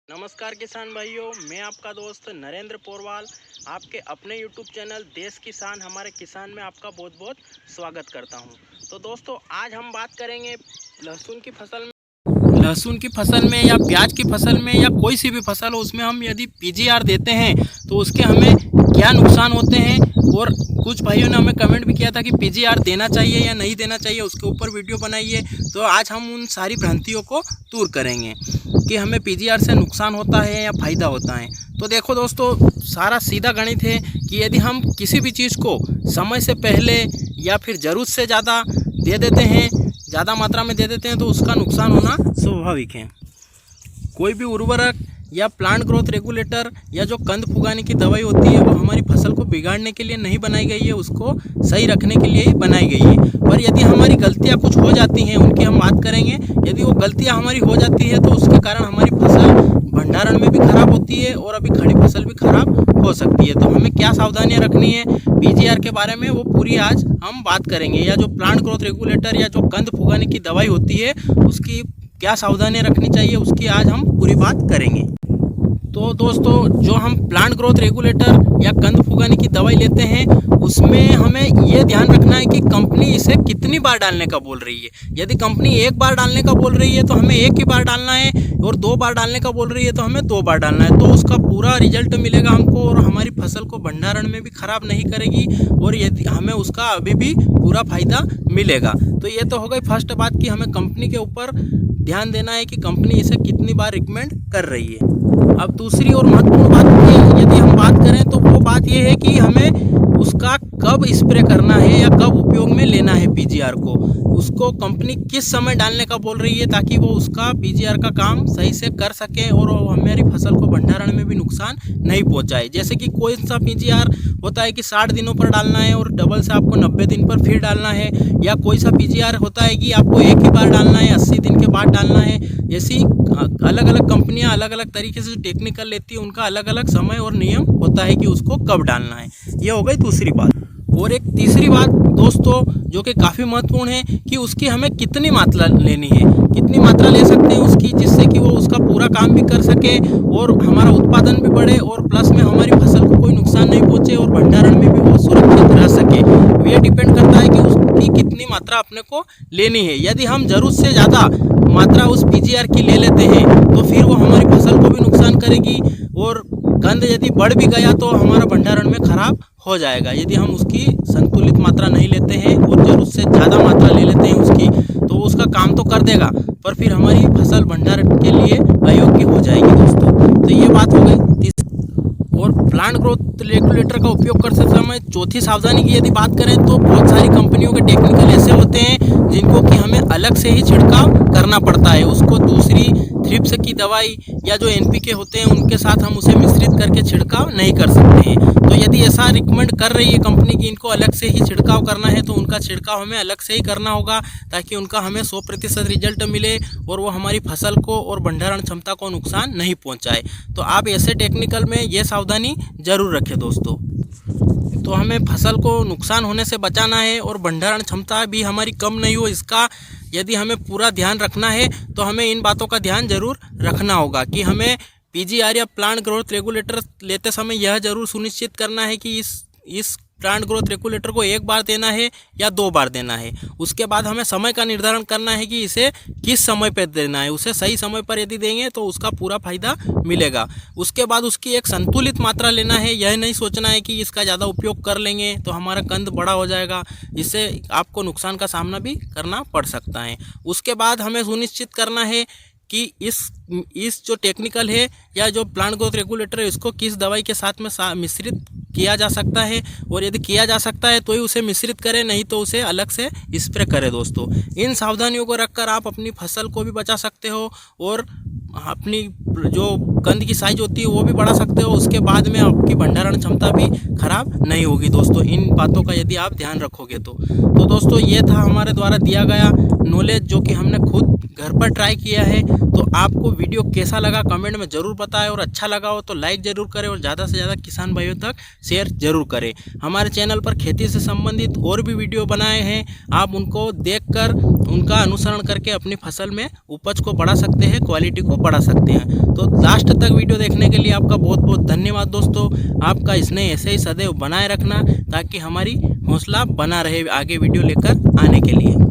नमस्कार किसान भाइयों, मैं आपका दोस्त नरेंद्र पोरवाल आपके अपने YouTube चैनल देश किसान हमारे किसान में आपका बहुत बहुत स्वागत करता हूं। तो दोस्तों, आज हम बात करेंगे लहसुन की फसल में या प्याज की फसल में या कोई सी भी फसल हो, उसमें हम यदि पीजीआर देते हैं तो उसके हमें क्या नुकसान होते हैं। और कुछ भाइयों ने हमें कमेंट भी किया था कि पीजीआर देना चाहिए या नहीं देना चाहिए, उसके ऊपर वीडियो बनाइए। तो आज हम उन सारी भ्रांतियों को दूर करेंगे कि हमें पीजीआर से नुकसान होता है या फ़ायदा होता है। तो देखो दोस्तों, सारा सीधा गणित है कि यदि हम किसी भी चीज़ को समय से पहले या फिर ज़रूरत से ज़्यादा दे देते हैं, ज़्यादा मात्रा में दे देते हैं, तो उसका नुकसान होना स्वाभाविक है। कोई भी उर्वरक या प्लांट ग्रोथ रेगुलेटर या जो कंद फुगाने की दवाई होती है, वो हमारी फसल को बिगाड़ने के लिए नहीं बनाई गई है, उसको सही रखने के लिए ही बनाई गई है। पर यदि हमारी गलतियां कुछ हो जाती हैं, उनकी हम बात करेंगे। यदि वो गलतियां हमारी हो जाती है तो उसके कारण हमारी फसल भंडारण में भी खराब होती है और अभी खड़ी फसल भी खराब हो सकती है। तो हमें क्या सावधानियां रखनी है पीजीआर के बारे में, वो पूरी आज हम बात करेंगे। या जो प्लांट ग्रोथ रेगुलेटर या जो कंद फुगाने की दवाई होती है, उसकी क्या सावधानियां रखनी चाहिए, उसकी आज हम पूरी बात करेंगे। तो दोस्तों, जो हम प्लांट ग्रोथ रेगुलेटर या कंद फुगाने की दवाई लेते हैं, उसमें हमें ये ध्यान रखना है कि कंपनी इसे कितनी बार डालने का बोल रही है। यदि कंपनी एक बार डालने का बोल रही है तो हमें एक ही बार डालना है, और 2 बार डालने का बोल रही है तो हमें 2 बार डालना है। तो उसका पूरा रिजल्ट मिलेगा हमको, और हमारी फसल को भंडारण में भी खराब नहीं करेगी, और यदि हमें उसका अभी भी पूरा फायदा मिलेगा। तो ये तो हो गई फर्स्ट बात कि हमें कंपनी के ऊपर ध्यान देना है कि कंपनी इसे कितनी बार रिकमेंड कर रही है। अब दूसरी और महत्वपूर्ण बात यदि हम बात करें तो वो बात ये है कि हमें उसका कब स्प्रे करना है या कब उपयोग में लेना है पीजीआर को। उसको कंपनी किस समय डालने का बोल रही है, ताकि वो उसका पीजीआर का काम सही से कर सके और हमारी फसल को भंडारण में भी नुकसान नहीं पहुंचाए। जैसे कि कोई सा पीजीआर होता है कि 60 दिनों पर डालना है और डबल से आपको 90 दिन पर फिर डालना है, या कोई सा पीजीआर होता है कि आपको एक ही बार डालना है, 80 दिन के बाद डालना है। ऐसी अलग अलग कंपनियां अलग अलग तरीके से जो टेक्निकल लेती है, उनका अलग अलग समय और नियम होता है कि उसको कब डालना है। ये हो गई दूसरी बात। और एक तीसरी बात दोस्तों, जो कि काफ़ी महत्वपूर्ण है, कि उसकी हमें कितनी मात्रा लेनी है, कितनी मात्रा ले सकते हैं उसकी, जिससे कि वो उसका पूरा काम भी कर सके और हमारा उत्पादन भी बढ़े, और प्लस में हमारी फसल को कोई नुकसान नहीं पहुंचे और भंडारण में भी वो सुरक्षित रह सके। ये डिपेंड करता है कि उसकी कितनी मात्रा अपने को लेनी है। यदि हम ज़रूरत से ज़्यादा मात्रा उस पीजीआर की ले लेते हैं तो फिर वो हमारी फसल को भी नुकसान करेगी, और कंद यदि बढ़ भी गया तो हमारा भंडारण में खराब हो जाएगा। यदि हम उसकी संतुलित मात्रा नहीं लेते हैं और ज़रूरत से ज़्यादा मात्रा ले लेते हैं उसकी, तो उसका काम तो कर देगा, पर फिर हमारी फसल भंडारण के लिए अयोग्य हो जाएगी दोस्तों। तो ये बात हो गई। और प्लांट ग्रोथ रेगुलेटर का उपयोग करते समय चौथी सावधानी की यदि बात करें तो बहुत सारी कंपनियों के टेक्निकल ऐसे होते हैं जिनको कि हमें अलग से ही छिड़काव करना पड़ता है। उसको दूसरी थ्रिप्स की दवाई या जो एनपीके होते हैं उनके साथ हम उसे मिश्रित करके छिड़काव नहीं कर सकते हैं। तो यदि ऐसा रिकमेंड कर रही है कंपनी कि इनको अलग से ही छिड़काव करना है, तो उनका छिड़काव हमें अलग से ही करना होगा, ताकि उनका हमें 100% रिजल्ट मिले और वो हमारी फसल को और भंडारण क्षमता को नुकसान नहीं पहुंचाए। तो आप ऐसे टेक्निकल में ये सावधानी जरूर रखें दोस्तों। तो हमें फसल को नुकसान होने से बचाना है और भंडारण क्षमता भी हमारी कम नहीं हो, इसका यदि हमें पूरा ध्यान रखना है तो हमें इन बातों का ध्यान जरूर रखना होगा कि हमें पीजीआर या प्लांट ग्रोथ रेगुलेटर लेते समय यह जरूर सुनिश्चित करना है कि इस प्लांट ग्रोथ रेगुलेटर को एक बार देना है या 2 बार देना है। उसके बाद हमें समय का निर्धारण करना है कि इसे किस समय पर देना है। उसे सही समय पर यदि देंगे तो उसका पूरा फायदा मिलेगा। उसके बाद उसकी एक संतुलित मात्रा लेना है। यह नहीं सोचना है कि इसका ज़्यादा उपयोग कर लेंगे तो हमारा कंद बड़ा हो जाएगा, इससे आपको नुकसान का सामना भी करना पड़ सकता है। उसके बाद हमें सुनिश्चित करना है कि इस जो टेक्निकल है या जो प्लांट ग्रोथ रेगुलेटर है, इसको किस दवाई के साथ में मिश्रित किया जा सकता है, और यदि किया जा सकता है तो ही उसे मिश्रित करें, नहीं तो उसे अलग से स्प्रे करें दोस्तों। इन सावधानियों को रखकर आप अपनी फसल को भी बचा सकते हो और अपनी जो कंद की साइज होती है वो भी बढ़ा सकते हो। उसके बाद में आपकी भंडारण क्षमता भी खराब नहीं होगी दोस्तों, इन बातों का यदि आप ध्यान रखोगे तो दोस्तों, ये था हमारे द्वारा दिया गया नॉलेज, जो कि हमने खुद घर पर ट्राई किया है। तो आपको वीडियो कैसा लगा कमेंट में ज़रूर बताएं, और अच्छा लगा हो तो लाइक ज़रूर करें और ज़्यादा से ज़्यादा किसान भाइयों तक शेयर ज़रूर करें। हमारे चैनल पर खेती से संबंधित और भी वीडियो बनाए हैं, आप उनको देखकर उनका अनुसरण करके अपनी फसल में उपज को बढ़ा सकते हैं, क्वालिटी को बढ़ा सकते हैं। तो लास्ट तक वीडियो देखने के लिए आपका बहुत बहुत धन्यवाद दोस्तों। आपका स्नेह ऐसे ही सदैव बनाए रखना ताकि हमारी हौसला बना रहे आगे वीडियो लेकर आने के लिए।